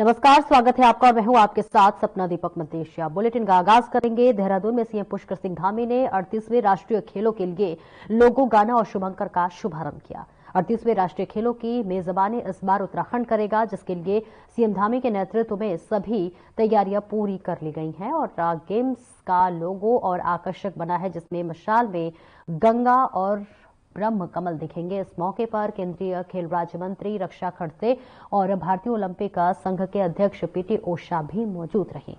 नमस्कार, स्वागत है आपका और मैं हूं आपके साथ सपना दीपक मदेशिया। बुलेटिन का आगाज करेंगे। देहरादून में सीएम पुष्कर सिंह धामी ने 38वें राष्ट्रीय खेलों के लिए लोगो गाना और शुभंकर का शुभारंभ किया। 38वें राष्ट्रीय खेलों की मेजबानी इस बार उत्तराखंड करेगा, जिसके लिए सीएम धामी के नेतृत्व में सभी तैयारियां पूरी कर ली गई हैं और गेम्स का लोगो और आकर्षक बना है, जिसमें मशाल में गंगा और ब्रह्म कमल दिखेंगे। इस मौके पर केंद्रीय खेल राज्य मंत्री रक्षा खड़से और भारतीय ओलंपिक संघ के अध्यक्ष पीटी ओषा भी मौजूद रहे।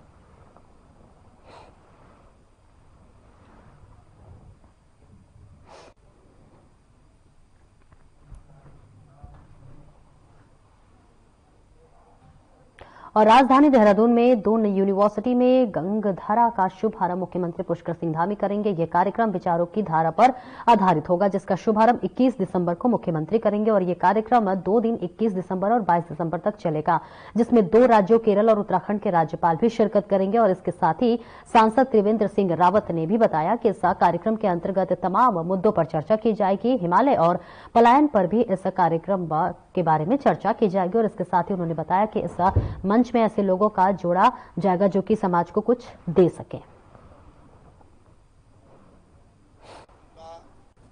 और राजधानी देहरादून में दून यूनिवर्सिटी में गंगधारा का शुभारंभ मुख्यमंत्री पुष्कर सिंह धामी करेंगे। यह कार्यक्रम विचारों की धारा पर आधारित होगा, जिसका शुभारंभ 21 दिसंबर को मुख्यमंत्री करेंगे और यह कार्यक्रम 2 दिन 21 दिसंबर और 22 दिसंबर तक चलेगा, जिसमें 2 राज्यों केरल और उत्तराखंड के राज्यपाल भी शिरकत करेंगे। और इसके साथ ही सांसद त्रिवेंद्र सिंह रावत ने भी बताया कि इस कार्यक्रम के अंतर्गत तमाम मुद्दों पर चर्चा की जाएगी। हिमालय और पलायन पर भी इस कार्यक्रम के बारे में चर्चा की जाएगी और इसके साथ ही उन्होंने बताया कि इस मंच में ऐसे लोगों का जोड़ा जाएगा जो कि समाज को कुछ दे सके।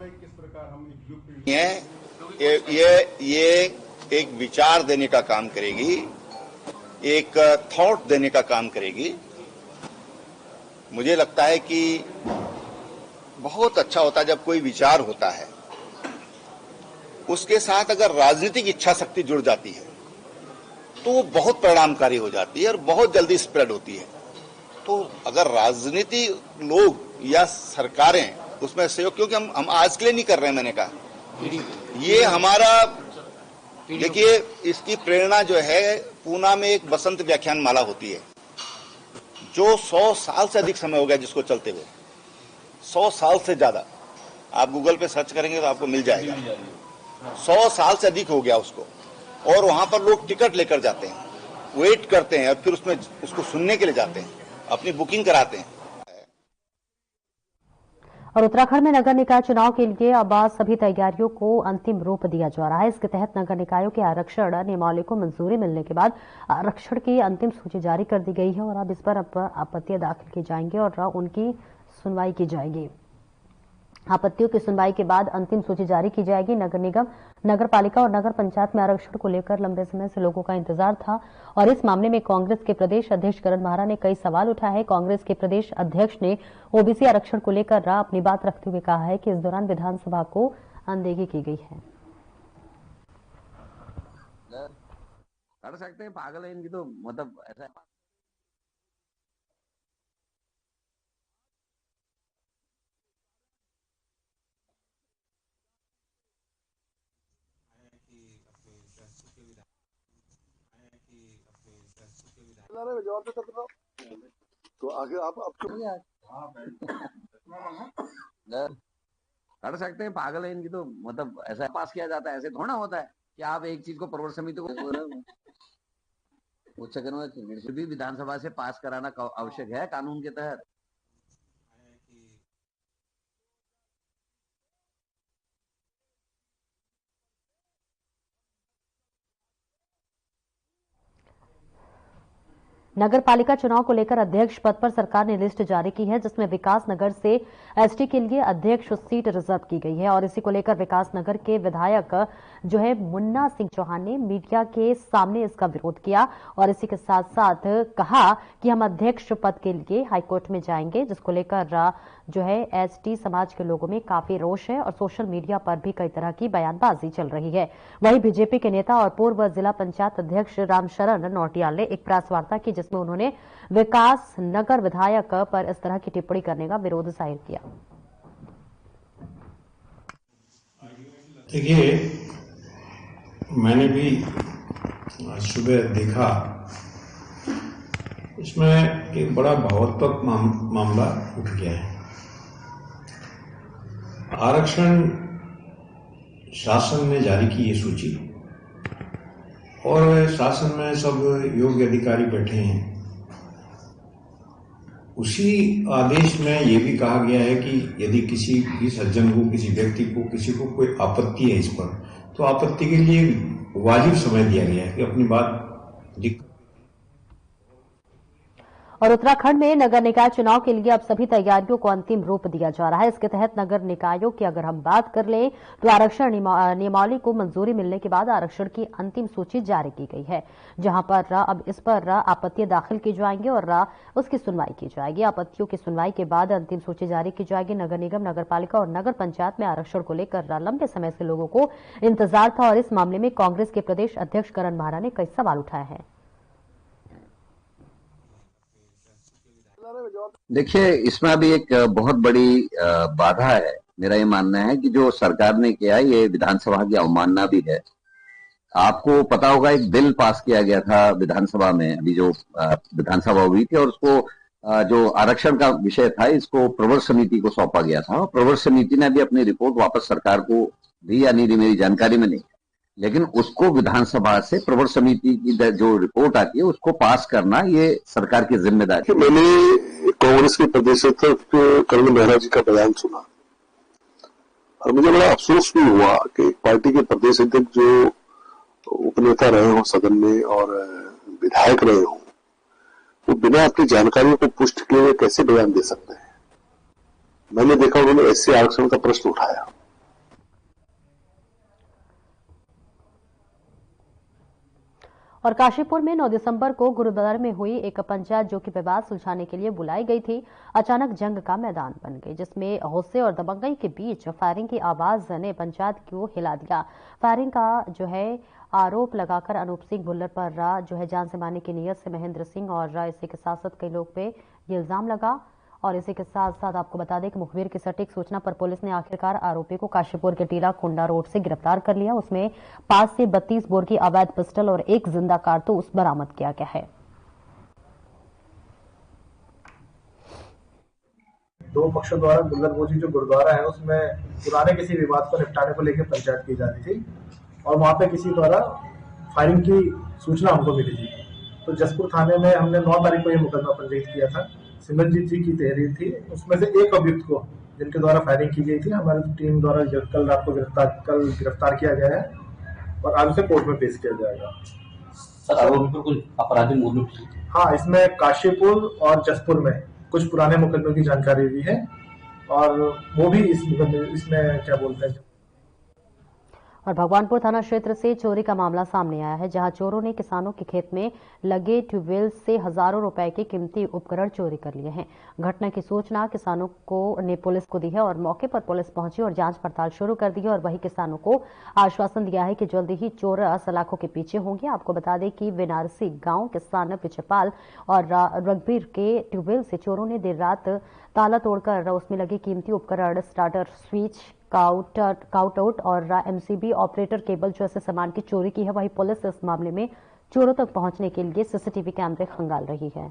किस प्रकार हम ये एक विचार देने का काम करेगी, एक थॉट देने का काम करेगी। मुझे लगता है कि बहुत अच्छा होता है जब कोई विचार होता है, उसके साथ अगर राजनीतिक इच्छा शक्ति जुड़ जाती है तो वो बहुत परिणामकारी हो जाती है और बहुत जल्दी स्प्रेड होती है। तो अगर राजनीति लोग या सरकारें उसमें सहयोग, क्योंकि हम आज के लिए नहीं कर रहे हैं, मैंने कहा ये हमारा, देखिए इसकी प्रेरणा जो है, पूना में एक बसंत व्याख्यान माला होती है जो 100 साल से अधिक समय हो गया जिसको चलते हुए, 100 साल से ज्यादा। आप गूगल पे सर्च करेंगे तो आपको मिल जाएगा। 100 साल से अधिक हो गया उसको, और वहां पर लोग टिकट लेकर जाते हैं, वेट करते हैं और फिर उसमें उसको सुनने के लिए जाते हैं, अपनी बुकिंग कराते हैं। और उत्तराखंड में नगर निकाय चुनाव के लिए अब सभी तैयारियों को अंतिम रूप दिया जा रहा है। इसके तहत नगर निकायों के आरक्षण नियमावली को मंजूरी मिलने के बाद आरक्षण की अंतिम सूची जारी कर दी गई है और अब इस पर आपत्तियां दाखिल की जाएंगी और उनकी सुनवाई की जाएगी। आपत्तियों की सुनवाई के बाद अंतिम सूची जारी की जाएगी। नगर निगम, नगर पालिका और नगर पंचायत में आरक्षण को लेकर लंबे समय से लोगों का इंतजार था और इस मामले में कांग्रेस के प्रदेश अध्यक्ष करण माहरा ने कई सवाल उठाए हैं। कांग्रेस के प्रदेश अध्यक्ष ने ओबीसी आरक्षण को लेकर अपनी बात रखते हुए कहा है कि इस दौरान विधानसभा को अनदेखी की गई है। कर सकते हैं, पागल है इनकी तो, मतलब ऐसा तो आगे आप कर सकते हैं, पागल है इनकी तो, मतलब ऐसा पास किया जाता है, ऐसे थोड़ा होता है कि आप एक चीज को प्रवर समिति को उच्च भी विधानसभा से पास कराना आवश्यक है कानून के तहत। नगर पालिका चुनाव को लेकर अध्यक्ष पद पर सरकार ने लिस्ट जारी की है, जिसमें विकास नगर से एसटी के लिए अध्यक्ष सीट रिजर्व की गई है और इसी को लेकर विकास नगर के विधायक जो है मुन्ना सिंह चौहान ने मीडिया के सामने इसका विरोध किया और इसी के साथ साथ कहा कि हम अध्यक्ष पद के लिए हाईकोर्ट में जाएंगे, जिसको लेकर जो है एसटी समाज के लोगों में काफी रोष है और सोशल मीडिया पर भी कई तरह की बयानबाजी चल रही है। वहीं बीजेपी के नेता और पूर्व जिला पंचायत अध्यक्ष रामशरण नौटियाल ने एक प्रेस वार्ता की, जिसमें उन्होंने विकास नगर विधायक पर इस तरह की टिप्पणी करने का विरोध जाहिर किया। देखिए, मैंने भी सुबह देखा, इसमें एक बड़ा भावनात्मक मामला उठ गया है। आरक्षण शासन ने जारी की ये सूची और शासन में सब योग्य अधिकारी बैठे हैं। उसी आदेश में ये भी कहा गया है कि यदि किसी भी सज्जन को, किसी व्यक्ति को, किसी को कोई आपत्ति है इस पर, तो आपत्ति के लिए वाजिब समय दिया गया है कि अपनी बात और उत्तराखंड में नगर निकाय चुनाव के लिए अब सभी तैयारियों को अंतिम रूप दिया जा रहा है। इसके तहत नगर निकायों की अगर हम बात कर लें तो आरक्षण नियमावली को मंजूरी मिलने के बाद आरक्षण की अंतिम सूची जारी की गई है, जहां पर अब इस पर आपत्तियां दाखिल की जाएंगी और उसकी सुनवाई की जाएगी। आपत्तियों की सुनवाई के बाद अंतिम सूची जारी की जाएगी। नगर निगम, नगर पालिका और नगर पंचायत में आरक्षण को लेकर लंबे समय से लोगों को इंतजार था और इस मामले में कांग्रेस के प्रदेश अध्यक्ष करण महारा ने कई सवाल उठाए हैं। देखिए, इसमें अभी एक बहुत बड़ी बाधा है। मेरा ये मानना है कि जो सरकार ने किया ये विधानसभा की अवमानना भी है। आपको पता होगा एक बिल पास किया गया था विधानसभा में, अभी जो विधानसभा हुई थी, और उसको जो आरक्षण का विषय था इसको प्रवर समिति को सौंपा गया था। प्रवर समिति ने अभी अपनी रिपोर्ट वापस सरकार को दी या नहीं दी मेरी जानकारी में नहीं, लेकिन उसको विधानसभा से प्रवर समिति की जो रिपोर्ट आती है उसको पास करना ये सरकार की जिम्मेदारी है। मैंने कांग्रेस के प्रदेश अध्यक्ष करण मेहरा जी का बयान सुना और मुझे बड़ा अफसोस भी हुआ कि पार्टी के प्रदेश अध्यक्ष जो उपनेता रहे हों सदन में और विधायक रहे हों, वो बिना अपनी जानकारियों को पुष्ट किए हुए कैसे बयान दे सकते हैं। मैंने देखा उन्होंने ऐसे आरक्षण का प्रश्न उठाया। और काशीपुर में 9 दिसंबर को गुरुद्वारा में हुई एक पंचायत जो कि विवाद सुलझाने के लिए बुलाई गई थी, अचानक जंग का मैदान बन गई, जिसमें गुस्से और दबंगई के बीच फायरिंग की आवाज ने पंचायत को हिला दिया। फायरिंग का जो है आरोप लगाकर अनूप सिंह भुल्लर पर जो है जान से मारने की नीयत से महेंद्र सिंह और इसी के साथ साथ कई लोग पे ये इल्जाम लगा। और इसी के साथ साथ आपको बता दें कि मुखबिर की सटीक सूचना पर पुलिस ने आखिरकार आरोपी को काशीपुर के टीला कुंडा रोड से गिरफ्तार कर लिया। उसमें 5 से 32 बोर की अवैध पिस्टल और एक जिंदा कारतूस बरामद किया गया है। दो पक्षों द्वारा गुल्लरबोजी जो गुरुद्वारा है उसमें पुराने किसी विवाद को निपटाने को लेकर पंचायत की जा रही थी और वहां पे किसी द्वारा फायरिंग की सूचना हमको मिली थी। तो जसपुर थाने में हमने 9 तारीख को यह मुकदमा पंजीकृत किया था। सिमरनजीत जी की तहरीर थी, उसमें से एक अभियुक्त को जिनके द्वारा फायरिंग की गई थी हमारी टीम द्वारा कल रात को गिरफ्तार किया गया है और आज उसे कोर्ट में पेश किया जाएगा। सर, आरोपी पर कुछ आपराधिक मूल्य? हाँ, इसमें काशीपुर और जसपुर में कुछ पुराने मुकदमों की जानकारी भी है और वो भी इसमें क्या बोलते हैं। और भगवानपुर थाना क्षेत्र से चोरी का मामला सामने आया है, जहां चोरों ने किसानों के खेत में लगे ट्यूबवेल से हजारों रुपए के कीमती उपकरण चोरी कर लिए हैं। घटना की सूचना किसानों ने पुलिस को दी है और मौके पर पुलिस पहुंची और जांच पड़ताल शुरू कर दी है और वही किसानों को आश्वासन दिया है कि जल्दी ही चोर सलाखों के पीछे होंगे। आपको बता दें कि वेनारसी गांव किसान पिछपाल और रघबीर के ट्यूबवेल से चोरों ने देर रात ताला तोड़कर उसमें लगे कीमती उपकरण, स्टार्टर स्विच, काउटआउट और एमसीबी ऑपरेटर केबल जैसे सामान की चोरी की है। वही पुलिस इस मामले में चोरों तक पहुंचने के लिए सीसीटीवी कैमरे खंगाल रही है।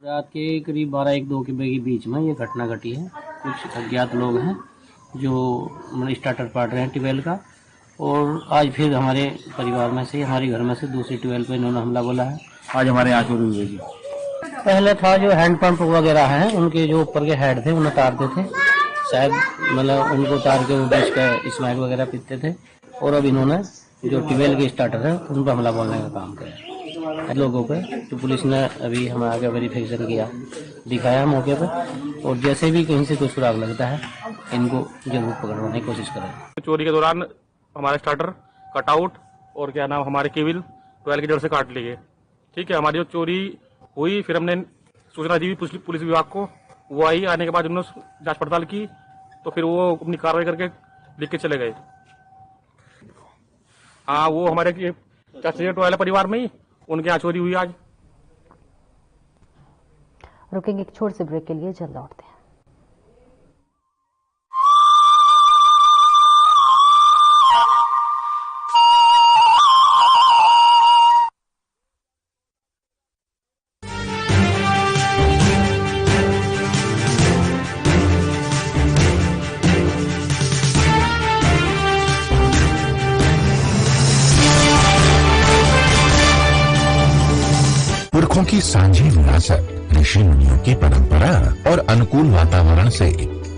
रात के करीब 12-1-2 के बीच में ये घटना घटी है। कुछ अज्ञात लोग हैं जो स्टार्टर पाट रहे हैं ट्यूबवेल का, और आज फिर हमारे परिवार में से, हमारे घर में से दूसरी ट्यूबवेल पे इन्होंने हमला बोला है। आज हमारे यहाँ चोरी हुई जी। पहले था जो हैंडपंप वगैरह हैं उनके जो ऊपर के हेड थे उन्हें उतारते थे, शायद मतलब उनको उतार के वो बेच कर स्मैक वगैरह पीते थे, और अब इन्होंने जो ट्यूबवेल के स्टार्टर है उन पर हमला बोलने का काम किया लोगों पे। तो पुलिस ने अभी हमें आगे वेरिफिकेशन किया, दिखाया मौके पे, और जैसे भी कहीं से कोई सुराग लगता है इनको जरूर पकड़वाने की कोशिश करेंगे। चोरी के दौरान हमारे स्टार्टर, कटआउट और क्या नाम हमारे केबल ट्यूबवेल की जड़ से काट लिए। ठीक है, हमारी जो चोरी हुई फिर हमने सूचना दी पुलिस विभाग को, वो आई, आने के बाद उन्होंने जांच पड़ताल की तो फिर वो अपनी कार्रवाई करके लिख के चले गए। हाँ, वो हमारे चाचा वाले परिवार में ही उनके यहाँ चोरी हुई आज। रुकेंगे एक छोटे से ब्रेक के लिए, जल्द लौटते हैं। पुरखों की सांझी विरासत, ऋषि मुनियों की परंपरा और अनुकूल वातावरण से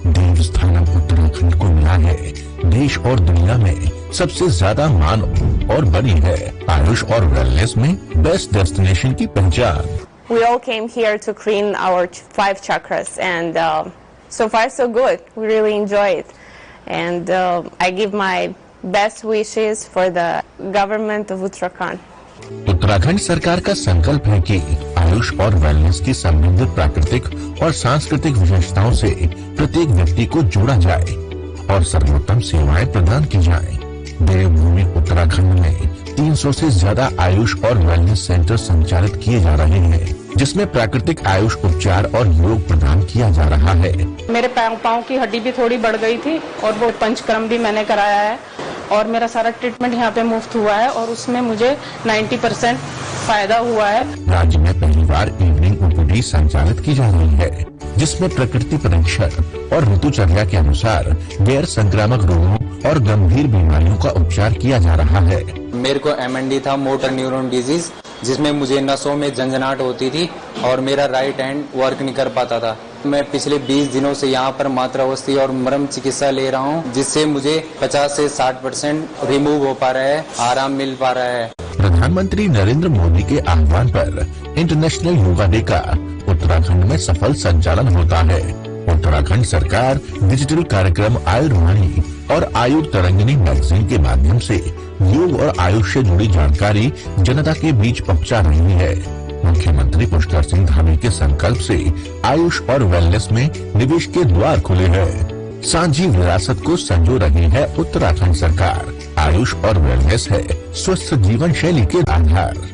देवस्थानम उत्तराखंड को मिला है देश और दुनिया में सबसे ज्यादा मांग और बनी है आयुष और वेलनेस में बेस्ट डेस्टिनेशन की पहचान। We all came here to clean our 5 chakras and so far so good. We really enjoy it and I give my best wishes for the government of Uttarakhand. Uttarakhand सरकार का संकल्प है कि आयुष और wellness की समृद्ध प्राकृतिक और सांस्कृतिक विशेषताओं से प्रत्येक व्यक्ति को जोड़ा जाए और सर्वोत्तम सेवाएं प्रदान की जाएं। देवभूमि उत्तराखंड में 300 से ज्यादा आयुष और वेलनेस सेंटर संचालित किए जा रहे हैं, जिसमें प्राकृतिक आयुष उपचार और योग प्रदान किया जा रहा है। मेरे पाँव की हड्डी भी थोड़ी बढ़ गई थी और वो पंचकर्म भी मैंने कराया है और मेरा सारा ट्रीटमेंट यहाँ पे मुफ्त हुआ है और उसमें मुझे 90% फायदा हुआ है। राज्य में पहली बार इवनिंग ओपीडी संचालित की जा रही है, जिसमें प्रकृति परीक्षण और ऋतुचर्या के अनुसार गैर संक्रामक रोगों और गंभीर बीमारियों का उपचार किया जा रहा है। मेरे को MND था, मोटर न्यूरॉन डिजीज, जिसमें मुझे नसों में झंझनाहट होती थी और मेरा राइट हैंड वर्क नहीं कर पाता था। मैं पिछले 20 दिनों से यहाँ पर मात्रावस्थी और मरम चिकित्सा ले रहा हूँ, जिससे मुझे 50 से 60% रिमूव हो पा रहा है, आराम मिल पा रहा है। प्रधानमंत्री नरेंद्र मोदी के आह्वान पर इंटरनेशनल योगा डे का उत्तराखंड में सफल संचालन होता है। उत्तराखंड सरकार डिजिटल कार्यक्रम आयुर्वाणी और आयु तरंगिनी मैगजीन के माध्यम से योग और आयुष से जुड़ी जानकारी जनता के बीच पहुंचा रही है। मुख्यमंत्री पुष्कर सिंह धामी के संकल्प से आयुष और वेलनेस में निवेश के द्वार खुले हैं। सांझी विरासत को संजो रही है उत्तराखंड सरकार। आयुष और वेलनेस है स्वस्थ जीवन शैली के आधार।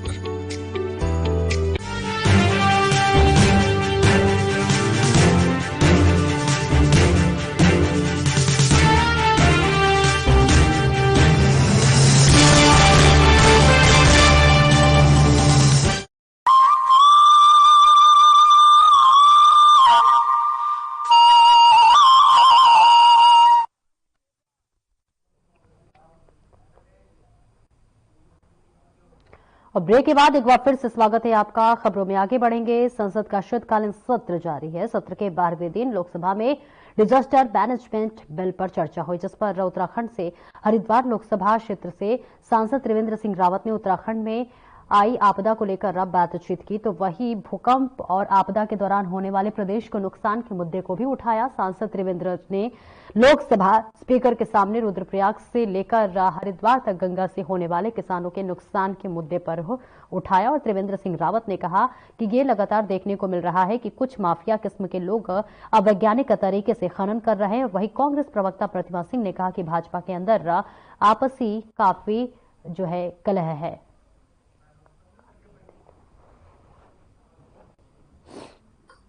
और ब्रेक के बाद एक बार फिर से स्वागत है आपका। खबरों में आगे बढ़ेंगे। संसद का शीतकालीन सत्र जारी है। सत्र के 12वें दिन लोकसभा में डिजास्टर मैनेजमेंट बिल पर चर्चा हुई, जिस पर उत्तराखंड से हरिद्वार लोकसभा क्षेत्र से सांसद त्रिवेंद्र सिंह रावत ने उत्तराखंड में आई आपदा को लेकर अब बातचीत की, तो वही भूकंप और आपदा के दौरान होने वाले प्रदेश को नुकसान के मुद्दे को भी उठाया। सांसद त्रिवेंद्र ने लोकसभा स्पीकर के सामने रुद्रप्रयाग से लेकर हरिद्वार तक गंगा से होने वाले किसानों के नुकसान के मुद्दे पर उठाया और त्रिवेंद्र सिंह रावत ने कहा कि ये लगातार देखने को मिल रहा है कि कुछ माफिया किस्म के लोग अवैज्ञानिक तरीके से खनन कर रहे हैं। वहीं कांग्रेस प्रवक्ता प्रतिमा सिंह ने कहा कि भाजपा के अंदर आपसी काफी कलह है।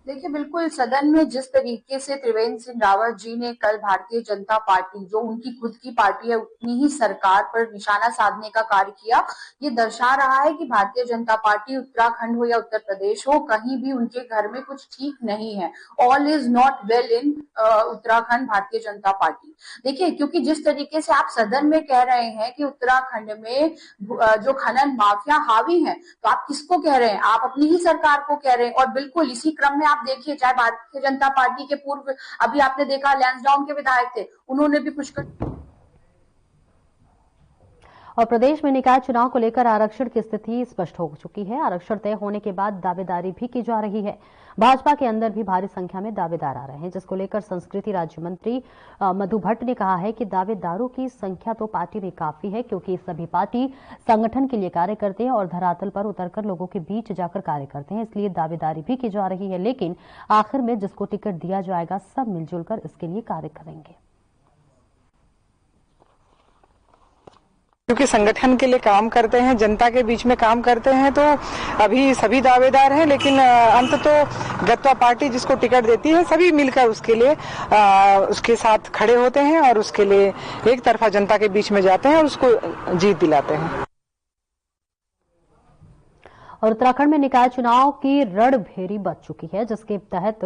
देखिए, बिल्कुल सदन में जिस तरीके से त्रिवेंद्र सिंह रावत जी ने कल भारतीय जनता पार्टी, जो उनकी खुद की पार्टी है, उतनी ही सरकार पर निशाना साधने का कार्य किया, ये दर्शा रहा है कि भारतीय जनता पार्टी उत्तराखंड हो या उत्तर प्रदेश हो, कहीं भी उनके घर में कुछ ठीक नहीं है। All is not well in Uttarakhand Bharatiya Janata party. देखिए, क्योंकि जिस तरीके से आप सदन में कह रहे हैं कि उत्तराखंड में जो खनन माफिया हावी है, तो आप किसको कह रहे हैं? आप अपनी ही सरकार को कह रहे हैं। और बिल्कुल इसी क्रम में आप देखिए, चाहे भारतीय जनता पार्टी के पूर्व, अभी आपने देखा लैंसडाउन के विधायक थे, उन्होंने भी पुष्कर। और प्रदेश में निकाय चुनाव को लेकर आरक्षण की स्थिति स्पष्ट हो चुकी है। आरक्षण तय होने के बाद दावेदारी भी की जा रही है। भाजपा के अंदर भी भारी संख्या में दावेदार आ रहे हैं, जिसको लेकर संस्कृति राज्य मंत्री मधु भट्ट ने कहा है कि दावेदारों की संख्या तो पार्टी में काफी है, क्योंकि सभी पार्टी संगठन के लिए कार्य करते हैं और धरातल पर उतरकर लोगों के बीच जाकर कार्य करते हैं, इसलिए दावेदारी भी की जा रही है। लेकिन आखिर में जिसको टिकट दिया जाएगा, सब मिलजुल कर इसके लिए कार्य करेंगे। क्योंकि संगठन के लिए काम करते हैं, जनता के बीच में काम करते हैं, तो अभी सभी दावेदार हैं, लेकिन अंत तो गत्वा पार्टी जिसको टिकट देती है, सभी मिलकर उसके लिए उसके साथ खड़े होते हैं और उसके लिए एक तरफा जनता के बीच में जाते हैं और उसको जीत दिलाते हैं। और उत्तराखंड में निकाय चुनाव की रणभेरी बच चुकी है, जिसके तहत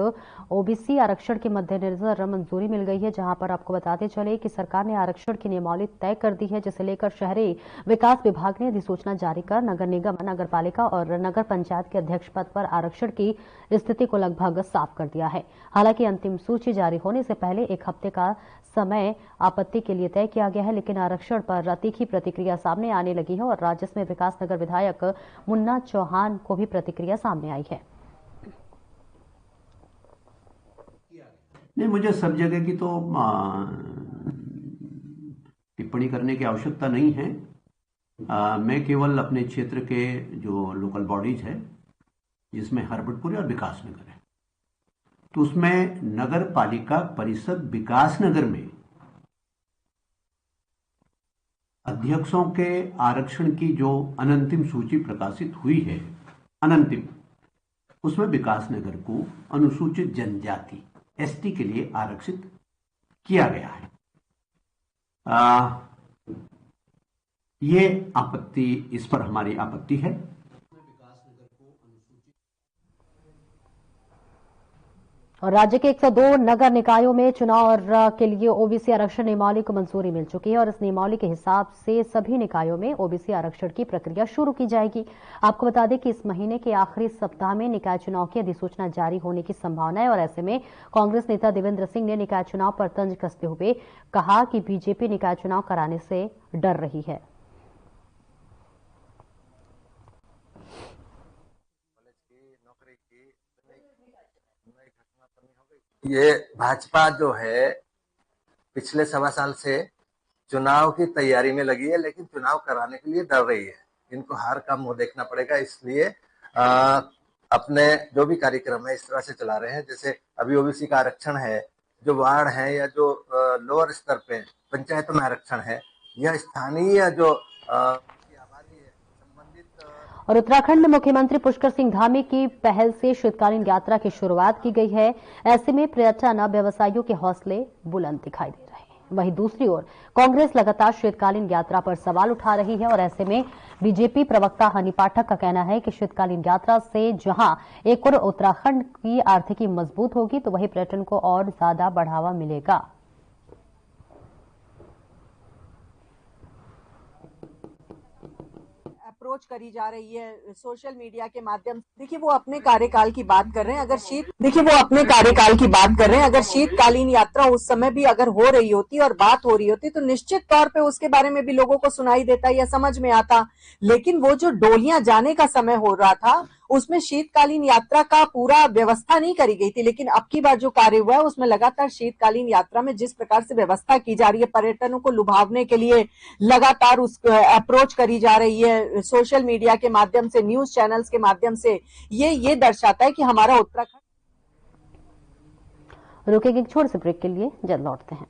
ओबीसी आरक्षण के मद्देनजर मंजूरी मिल गई है। जहां पर आपको बताते चले कि सरकार ने आरक्षण की नियमावली तय कर दी है, जिसे लेकर शहरी विकास विभाग ने अधिसूचना जारी कर नगर निगम, नगर पालिका और नगर पंचायत के अध्यक्ष पद पर आरक्षण की स्थिति को लगभग साफ कर दिया है। हालांकि अंतिम सूची जारी होने से पहले 1 हफ्ते का समय आपत्ति के लिए तय किया गया है, लेकिन आरक्षण पर तीखी प्रतिक्रिया सामने आने लगी है और राज्य में विकासनगर विधायक मुन्ना चौहान को भी प्रतिक्रिया सामने आई है। नहीं, मुझे सब जगह की तो टिप्पणी करने की आवश्यकता नहीं है। मैं केवल अपने क्षेत्र के जो लोकल बॉडीज है, जिसमें हरबटपुर और विकासनगर है, तो उसमें नगर पालिका परिषद विकासनगर में अध्यक्षों के आरक्षण की जो अनंतिम सूची प्रकाशित हुई है, उसमें विकासनगर को अनुसूचित जनजाति एसटी के लिए आरक्षित किया गया है। ये आपत्ति, इस पर हमारी आपत्ति है। और राज्य के 102 नगर निकायों में चुनाव के लिए ओबीसी आरक्षण नियमावली को मंजूरी मिल चुकी है और इस नियमावली के हिसाब से सभी निकायों में ओबीसी आरक्षण की प्रक्रिया शुरू की जाएगी। आपको बता दें कि इस महीने के आखिरी सप्ताह में निकाय चुनाव की अधिसूचना जारी होने की संभावना है और ऐसे में कांग्रेस नेता देवेंद्र सिंह ने निकाय चुनाव पर तंज कसते हुए कहा कि बीजेपी निकाय चुनाव कराने से डर रही है। ये भाजपा जो है पिछले 1.25 साल से चुनाव की तैयारी में लगी है, लेकिन चुनाव कराने के लिए डर रही है। इनको हार का मुंह देखना पड़ेगा, इसलिए अपने जो भी कार्यक्रम है इस तरह से चला रहे हैं। जैसे अभी ओबीसी का आरक्षण है, जो वार्ड है या जो लोअर स्तर पे पंचायतों में आरक्षण है, यह स्थानीय जो और उत्तराखंड में मुख्यमंत्री पुष्कर सिंह धामी की पहल से शीतकालीन यात्रा की शुरुआत की गई है। ऐसे में पर्यटन व्यवसायियों के हौसले बुलंद दिखाई दे रहे हैं। वहीं दूसरी ओर कांग्रेस लगातार शीतकालीन यात्रा पर सवाल उठा रही है और ऐसे में बीजेपी प्रवक्ता हनी पाठक का कहना है कि शीतकालीन यात्रा से जहां एक ओर उत्तराखंड की आर्थिकी मजबूत होगी, तो वहीं पर्यटन को और ज्यादा बढ़ावा मिलेगा। अप्रोच करी जा रही है सोशल मीडिया के माध्यम से। देखिए वो अपने कार्यकाल की बात कर रहे हैं, अगर शीतकालीन यात्रा उस समय भी अगर हो रही होती और बात हो रही होती तो निश्चित तौर पे उसके बारे में भी लोगों को सुनाई देता या समझ में आता। लेकिन वो जो डोलियां जाने का समय हो रहा था उसमें शीतकालीन यात्रा का पूरा व्यवस्था नहीं करी गई थी, लेकिन अब की बार जो कार्य हुआ है उसमें लगातार शीतकालीन यात्रा में जिस प्रकार से व्यवस्था की जा रही है, पर्यटकों को लुभावने के लिए लगातार उस अप्रोच करी जा रही है सोशल मीडिया के माध्यम से, न्यूज चैनल्स के माध्यम से, ये दर्शाता है कि हमारा उत्तराखंड। रुकेंगे एक छोटे से ब्रेक के लिए, जल्द लौटते हैं।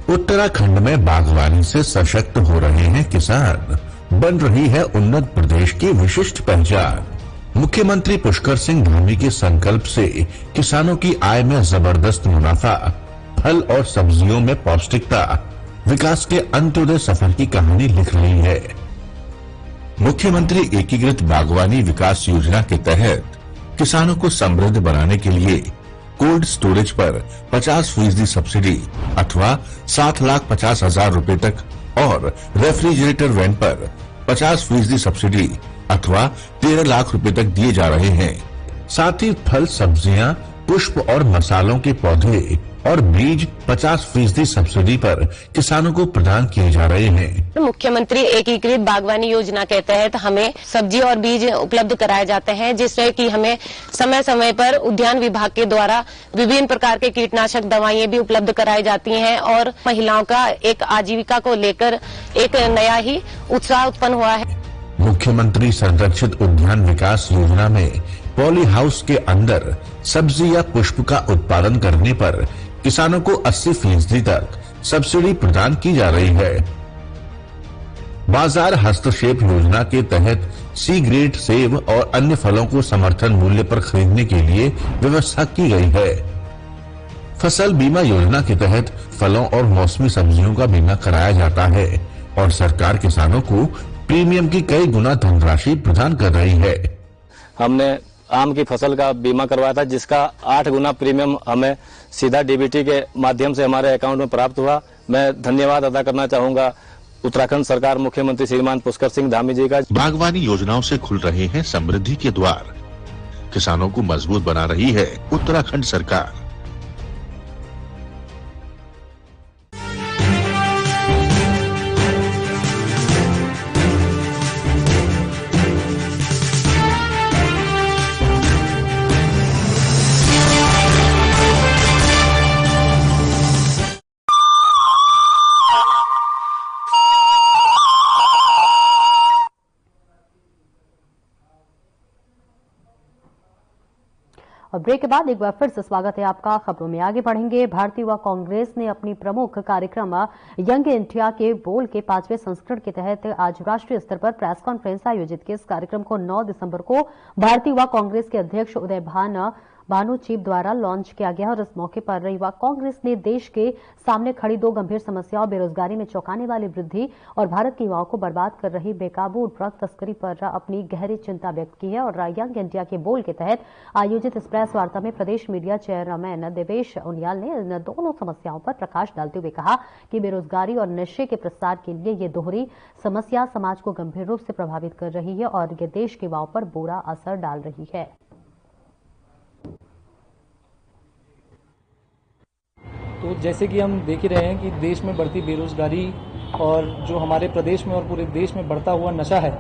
उत्तराखंड में बागवानी से सशक्त हो रहे हैं किसान, बन रही है उन्नत प्रदेश की विशिष्ट पहचान। मुख्यमंत्री पुष्कर सिंह धामी के संकल्प से किसानों की आय में जबरदस्त मुनाफा, फल और सब्जियों में पौष्टिकता, विकास के अंत्योदय सफर की कहानी लिख रही है। मुख्यमंत्री एकीकृत बागवानी विकास योजना के तहत किसानों को समृद्ध बनाने के लिए कोल्ड स्टोरेज पर 50% सब्सिडी अथवा 7,50,000 रुपए तक और रेफ्रिजरेटर वैन पर 50% सब्सिडी अथवा 13 लाख रुपए तक दिए जा रहे हैं। साथ ही फल, सब्जियां, पुष्प और मसालों के पौधे और बीज 50% सब्सिडी पर किसानों को प्रदान किए जा रहे हैं। मुख्यमंत्री एकीकृत बागवानी योजना के तहत हमें सब्जी और बीज उपलब्ध कराए जाते हैं, जिससे कि हमें समय समय पर उद्यान विभाग के द्वारा विभिन्न प्रकार के कीटनाशक दवाएं भी उपलब्ध कराई जाती हैं और महिलाओं का एक आजीविका को लेकर एक नया ही उत्साह उत्पन्न हुआ है। मुख्यमंत्री संरक्षित उद्यान विकास योजना में पॉली हाउस के अंदर सब्जी या पुष्प का उत्पादन करने पर किसानों को 80% तक सब्सिडी प्रदान की जा रही है। बाजार हस्तक्षेप योजना के तहत सी ग्रेड सेब और अन्य फलों को समर्थन मूल्य पर खरीदने के लिए व्यवस्था की गई है। फसल बीमा योजना के तहत फलों और मौसमी सब्जियों का बीमा कराया जाता है और सरकार किसानों को प्रीमियम की कई गुना धनराशि प्रदान कर रही है। हमने आम की फसल का बीमा करवाया था, जिसका 8 गुना प्रीमियम हमें सीधा डीबीटी के माध्यम से हमारे अकाउंट में प्राप्त हुआ। मैं धन्यवाद अदा करना चाहूंगा उत्तराखंड सरकार, मुख्यमंत्री श्रीमान पुष्कर सिंह धामी जी का। बागवानी योजनाओं से खुल रहे हैं समृद्धि के द्वार, किसानों को मजबूत बना रही है उत्तराखंड सरकार। और ब्रेक के बाद एक बार फिर से स्वागत है आपका। खबरों में आगे बढ़ेंगे। भारतीय युवा कांग्रेस ने अपनी प्रमुख कार्यक्रम यंग इंडिया के बोल के 5वें संस्करण के तहत आज राष्ट्रीय स्तर पर प्रेस कॉन्फ्रेंस आयोजित की। इस कार्यक्रम को 9 दिसंबर को भारतीय युवा कांग्रेस के अध्यक्ष उदय भानु चीब द्वारा लॉन्च किया गया और इस मौके पर युवा कांग्रेस ने देश के सामने खड़ी 2 गंभीर समस्याओं, बेरोजगारी में चौंकाने वाली वृद्धि और भारत के युवाओं को बर्बाद कर रही बेकाबू ड्रग तस्करी पर अपनी गहरी चिंता व्यक्त की है। और यंग इंडिया के बोल के तहत आयोजित इस प्रेस वार्ता में प्रदेश मीडिया चेयरमैन देवेश उनियाल ने इन दोनों समस्याओं पर प्रकाश डालते हुए कहा कि बेरोजगारी और नशे के प्रसार के लिए ये दोहरी समस्या समाज को गंभीर रूप से प्रभावित कर रही है और ये देश के युवाओं पर बुरा असर डाल रही है। तो जैसे कि हम देख ही रहे हैं कि देश में बढ़ती बेरोजगारी और जो हमारे प्रदेश में और पूरे देश में बढ़ता हुआ नशा है,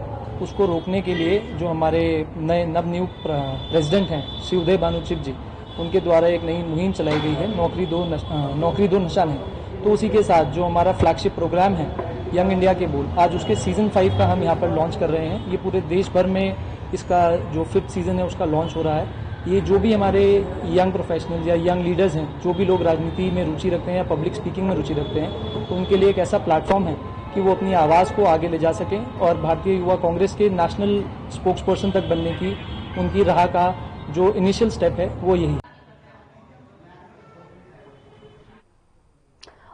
उसको रोकने के लिए जो हमारे नए नवनियुक्त प्रेसिडेंट हैं श्री उदय भानु चीब जी, उनके द्वारा एक नई मुहिम चलाई गई है, नौकरी दो नशा नहीं। तो उसी के साथ जो हमारा फ्लैगशिप प्रोग्राम है यंग इंडिया के बोल, आज उसके सीजन 5 का हम यहाँ पर लॉन्च कर रहे हैं। ये पूरे देश भर में इसका जो 5th सीजन है उसका लॉन्च हो रहा है। ये जो भी हमारे यंग प्रोफेशनल्स या यंग लीडर्स हैं, जो भी लोग राजनीति में रुचि रखते हैं या पब्लिक स्पीकिंग में रुचि रखते हैं, तो उनके लिए एक ऐसा प्लेटफॉर्म है कि वो अपनी आवाज़ को आगे ले जा सकें और भारतीय युवा कांग्रेस के नेशनल स्पोक्स पर्सन तक बनने की उनकी राह का जो इनिशियल स्टेप है वो यही है।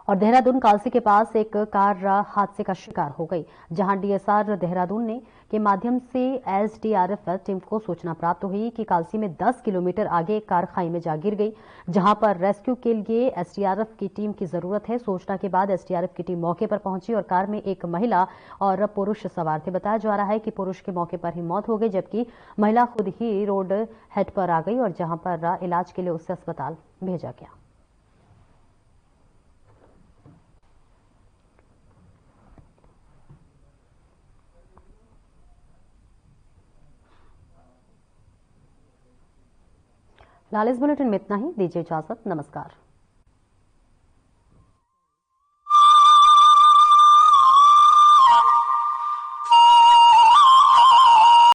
और देहरादून कालसी के पास एक कार हादसे का शिकार हो गई, जहां डीएसआर देहरादून के माध्यम से एसडीआरएफ टीम को सूचना प्राप्त हुई कि कालसी में 10 किलोमीटर आगे एक कार खाई में जा गिर गई, जहां पर रेस्क्यू के लिए एसडीआरएफ की टीम की जरूरत है। सूचना के बाद एसडीआरएफ की टीम मौके पर पहुंची और कार में एक महिला और पुरुष सवार थे। बताया जा रहा है कि पुरुष की मौके पर ही मौत हो गई, जबकि महिला खुद ही रोड हेड पर आ गई और जहां पर इलाज के लिए उसे अस्पताल भेजा गया। फिलहाल इस बुलेटिन में इतना ही। दीजिए इजाजत। नमस्कार।